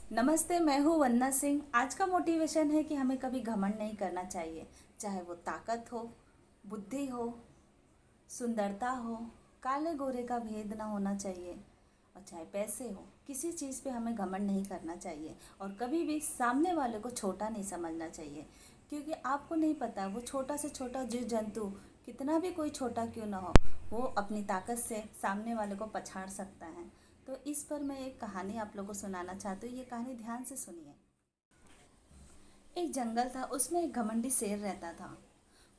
नमस्ते, मैं हूँ वंदना सिंह। आज का मोटिवेशन है कि हमें कभी घमंड नहीं करना चाहिए। चाहे वो ताकत हो, बुद्धि हो, सुंदरता हो, काले गोरे का भेद ना होना चाहिए। और चाहे पैसे हो, किसी चीज़ पे हमें घमंड नहीं करना चाहिए। और कभी भी सामने वाले को छोटा नहीं समझना चाहिए, क्योंकि आपको नहीं पता वो छोटा से छोटा जीव जंतु, कितना भी कोई छोटा क्यों ना हो, वो अपनी ताकत से सामने वाले को पछाड़ सकता है। तो इस पर मैं एक कहानी आप लोगों को सुनाना चाहती हूँ। ये कहानी ध्यान से सुनिए। एक जंगल था, उसमें एक घमंडी शेर रहता था।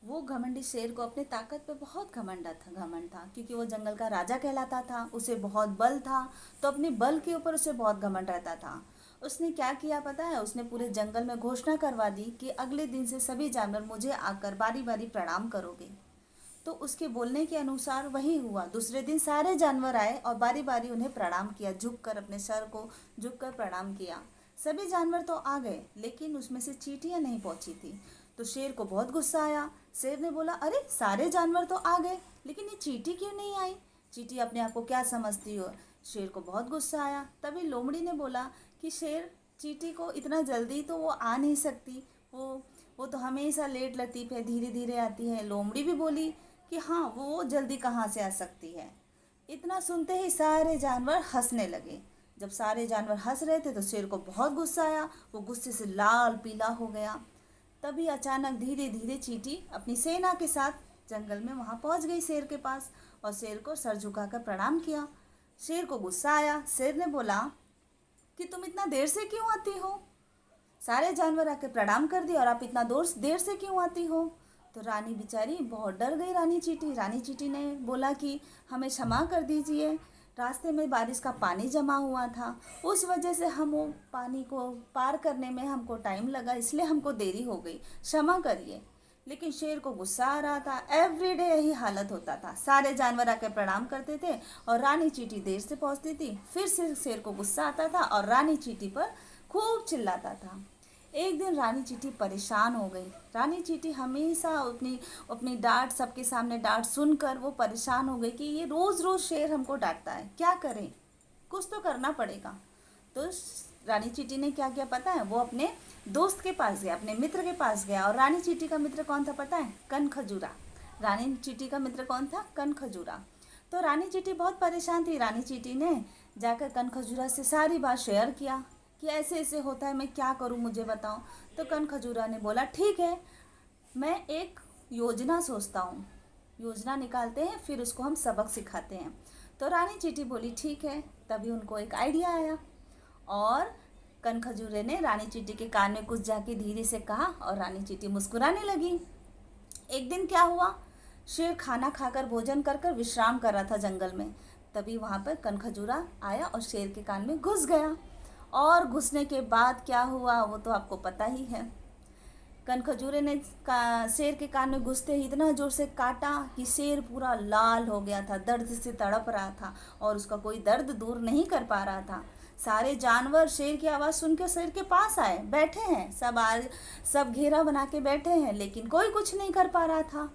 वो घमंडी शेर को अपने ताकत पे बहुत घमंड था, क्योंकि वो जंगल का राजा कहलाता था। उसे बहुत बल था, तो अपने बल के ऊपर उसे बहुत घमंड रहता था। उसने क्या किया पता है? उसने पूरे जंगल में घोषणा करवा दी कि अगले दिन से सभी जानवर मुझे आकर बारी बारी प्रणाम करोगे। तो उसके बोलने के अनुसार वही हुआ। दूसरे दिन सारे जानवर आए और बारी बारी उन्हें प्रणाम किया, झुककर अपने सर को झुककर प्रणाम किया। सभी जानवर तो आ गए, लेकिन उसमें से चींटियां नहीं पहुंची थी। तो शेर को बहुत गुस्सा आया। शेर ने बोला, अरे सारे जानवर तो आ गए, लेकिन ये चींटी क्यों नहीं आई? चींटी अपने आप को क्या समझती हो? शेर को बहुत गुस्सा आया। तभी लोमड़ी ने बोला कि शेर, चींटी को इतना जल्दी तो वो आ नहीं सकती, वो तो हमेशा लेट लतीफ़ है, धीरे धीरे आती है। लोमड़ी भी बोली कि हाँ, वो जल्दी कहाँ से आ सकती है। इतना सुनते ही सारे जानवर हंसने लगे। जब सारे जानवर हंस रहे थे तो शेर को बहुत गुस्सा आया। वो गुस्से से लाल पीला हो गया। तभी अचानक धीरे धीरे चींटी अपनी सेना के साथ जंगल में वहां पहुंच गई शेर के पास, और शेर को सर झुकाकर प्रणाम किया। शेर को गुस्सा आया। शेर ने बोला कि तुम इतना देर से क्यों आती हो? सारे जानवर आके प्रणाम कर दिए और आप इतना देर से क्यों आती हो? तो रानी बेचारी बहुत डर गई। रानी चींटी ने बोला कि हमें क्षमा कर दीजिए, रास्ते में बारिश का पानी जमा हुआ था, उस वजह से हम वो पानी को पार करने में हमको टाइम लगा, इसलिए हमको देरी हो गई, क्षमा करिए। लेकिन शेर को गुस्सा आ रहा था। एवरीडे यही हालत होता था, सारे जानवर आके प्रणाम करते थे और रानी चींटी देर से पहुंचती थी। फिर से शेर को गुस्सा आता था और रानी चींटी पर खूब चिल्लाता था। एक दिन रानी चींटी परेशान हो गई। रानी चींटी हमेशा अपनी अपनी डांट, सबके सामने डांट सुनकर वो परेशान हो गई कि ये रोज़ रोज़ शेर हमको डांटता है, क्या करें, कुछ तो करना पड़ेगा। तो रानी चींटी ने क्या किया पता है? वो अपने दोस्त के पास गया, अपने मित्र के पास गया। और रानी चींटी का मित्र कौन था पता है? कनखजूरा। रानी चींटी का मित्र कौन था? कनखजूरा। तो रानी चींटी बहुत परेशान थी। रानी चींटी ने जाकर कनखजूरा से सारी बात शेयर किया कि ऐसे ऐसे होता है, मैं क्या करूं, मुझे बताओ। तो कनखजूरा ने बोला, ठीक है, मैं एक योजना सोचता हूँ, योजना निकालते हैं, फिर उसको हम सबक सिखाते हैं। तो रानी चींटी बोली, ठीक है। तभी उनको एक आइडिया आया और कनखजूरे ने रानी चींटी के कान में कुछ जाके धीरे से कहा और रानी चींटी मुस्कुराने लगी। एक दिन क्या हुआ? शेर खाना खाकर, भोजन कर कर विश्राम कर रहा था जंगल में। तभी वहाँ पर कनखजूरा आया और शेर के कान में घुस गया। और घुसने के बाद क्या हुआ वो तो आपको पता ही है। कनखजूरे ने शेर के कान में घुसते ही इतना जोर से काटा कि शेर पूरा लाल हो गया था, दर्द से तड़प रहा था और उसका कोई दर्द दूर नहीं कर पा रहा था। सारे जानवर शेर की आवाज़ सुनकर शेर के पास आए, बैठे हैं सब घेरा बना के बैठे हैं, लेकिन कोई कुछ नहीं कर पा रहा था।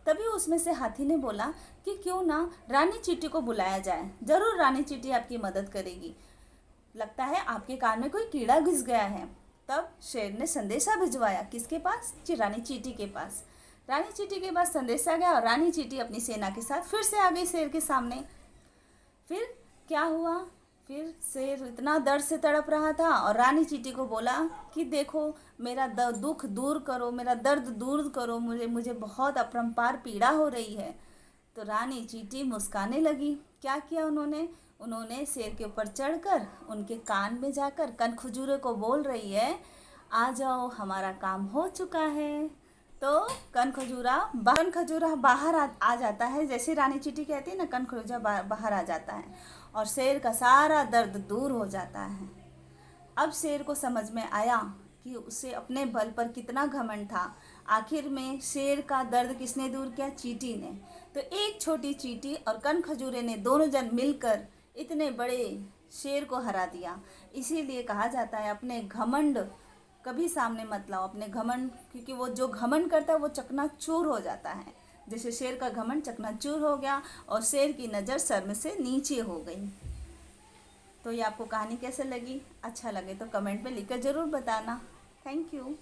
तभी उसमें से हाथी ने बोला कि क्यों ना रानी चींटी को बुलाया जाए, ज़रूर रानी चींटी आपकी मदद करेगी, लगता है आपके कान में कोई कीड़ा घुस गया है। तब शेर ने संदेशा भिजवाया, किसके पास? रानी चींटी के पास। रानी चींटी के पास संदेशा गया और रानी चींटी अपनी सेना के साथ फिर से आ गई शेर के सामने। फिर क्या हुआ? फिर शेर इतना दर्द से तड़प रहा था और रानी चींटी को बोला कि देखो, मेरा दुख दूर करो, मेरा दर्द दूर करो, मुझे बहुत अपरंपार पीड़ा हो रही है। तो रानी चींटी मुस्काने लगी। क्या किया उन्होंने? उन्होंने शेर के ऊपर चढ़कर उनके कान में जाकर कनखजूरे को बोल रही है, आ जाओ, हमारा काम हो चुका है। तो कनखजूरा बाहर आ जाता है, जैसे रानी चींटी कहती है ना, कनखजूरा बाहर आ जाता है और शेर का सारा दर्द दूर हो जाता है। अब शेर को समझ में आया कि उसे अपने बल पर कितना घमंड था। आखिर में शेर का दर्द किसने दूर किया? चींटी ने। तो एक छोटी चींटी और कनखजूरे ने दोनों जन मिलकर इतने बड़े शेर को हरा दिया। इसीलिए कहा जाता है, अपने घमंड कभी सामने मत लाओ, अपने घमंड, क्योंकि वो जो घमंड करता है वो चकनाचूर हो जाता है। जैसे शेर का घमंड चकनाचूर हो गया और शेर की नज़र सर में से नीचे हो गई। तो ये आपको कहानी कैसे लगी, अच्छा लगे तो कमेंट में लिखकर ज़रूर बताना। Thank you.